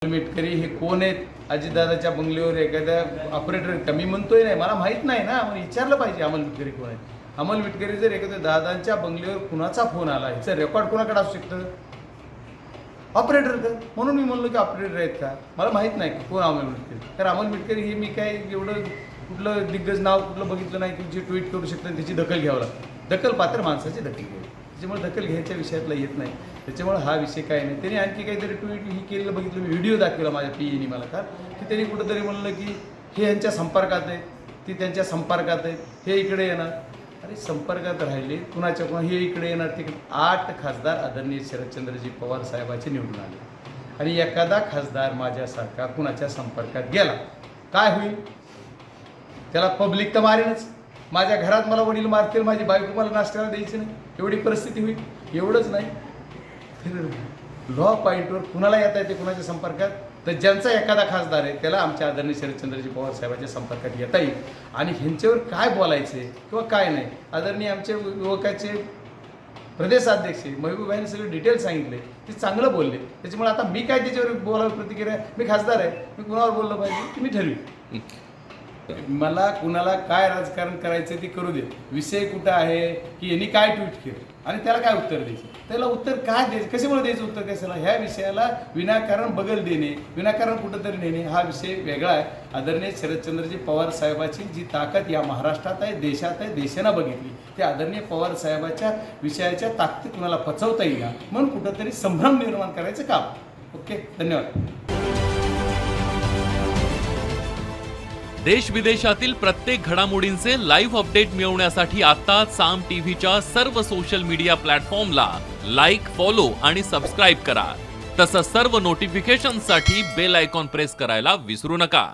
मिटकरी हे कोण आहेत? अजितदादाच्या बंगल्यावर एखाद्या ऑपरेटर कमी म्हणतोय नाही, मला माहित नाही ना, मग विचारलं पाहिजे अमोल मिटकरी कोण आहे. अमोल मिटकरी जर एखाद्या दादांच्या बंगल्यावर कुणाचा फोन आला ह्याचं रेकॉर्ड कोणाकडे असू शकतं? ऑपरेटर का? म्हणून मी म्हणलो की ऑपरेटर आहेत का, मला माहीत नाही की कोण अमोल मिटकरी. तर अमोल मिटकरी हे मी काय एवढं कुठलं दिग्गज नाव कुठलं बघितलं नाही की जे ट्विट करू शकतं त्याची दखल घ्यावं लागतं. दखल पात्र माणसाची दखल घ्यावी, त्याच्यामुळे दखल घ्यायच्या विषयातला येत नाही. त्याच्यामुळे हा विषय काय नाही. त्यांनी आणखी काहीतरी ट्विट ही केलेलं बघितलं, मी व्हिडिओ दाखवला माझ्या पीएनी मला का की त्यांनी कुठंतरी म्हणलं की हे यांच्या संपर्कात आहे, ती त्यांच्या संपर्कात आहे, हे इकडे येणार. अरे संपर्कात राहिले कुणाच्या कुणा, हे इकडे येणार तिकडे. 8 खासदार आदरणीय शरदचंद्रजी पवार साहेबांचे निवडून आले आणि एखादा खासदार माझ्यासारखा कुणाच्या संपर्कात गेला काय होईल? त्याला पब्लिक तर मारेनच. माझ्या घरात मला वडील मारतील, माझी बायको मला नाश्त्याला द्यायची नाही, एवढी परिस्थिती होईल. एवढंच नाही तर लॉ पॉईंटवर कुणाला येता येते कुणाच्या संपर्कात? तर ज्यांचा एखादा खासदार आहे त्याला आमच्या आदरणीय शरदचंद्रजी पवार साहेबांच्या संपर्कात येता येईल. आणि ह्यांच्यावर काय बोलायचे किंवा काय नाही, आदरणीय आमचे युवकाचे प्रदेशाध्यक्ष महबूबाईंनी सगळे डिटेल सांगितले, ते चांगलं बोलले. त्याच्यामुळे आता मी काय त्याच्यावर बोलावं प्रतिक्रिया, मी खासदार आहे, मी कुणावर बोललं पाहिजे की मी ठरवी. मला कुणाला काय राजकारण करायचं ते करू दे. विषय कुठं आहे की यांनी काय ट्विट केलं आणि त्याला काय उत्तर द्यायचं, त्याला उत्तर काय द्यायचं, कशामुळे द्यायचं उत्तर कशाला, ह्या विषयाला विनाकारण बगल देणे, विनाकारण कुठंतरी नेणे हा विषय वेगळा आहे. आदरणीय शरदचंद्रजी पवार साहेबाची जी ताकद या महाराष्ट्रात आहे, देशात आहे, देशानं बघितली, त्या आदरणीय पवार साहेबाच्या विषयाच्या ताकद कुणाला पचवता येईल म्हणून कुठंतरी संभ्रम निर्माण करायचं काम. ओके, धन्यवाद. देश विदेशातील प्रत्येक घडामोडींचे लाईव्ह अपडेट मिळवण्यासाठी आता साम टीव्हीच्या सर्व सोशल मीडिया प्लॅटफॉर्मला लाईक, फॉलो आणि सबस्क्राईब करा. तसंच सर्व नोटिफिकेशनसाठी बेल आयकॉन प्रेस करायला विसरू नका.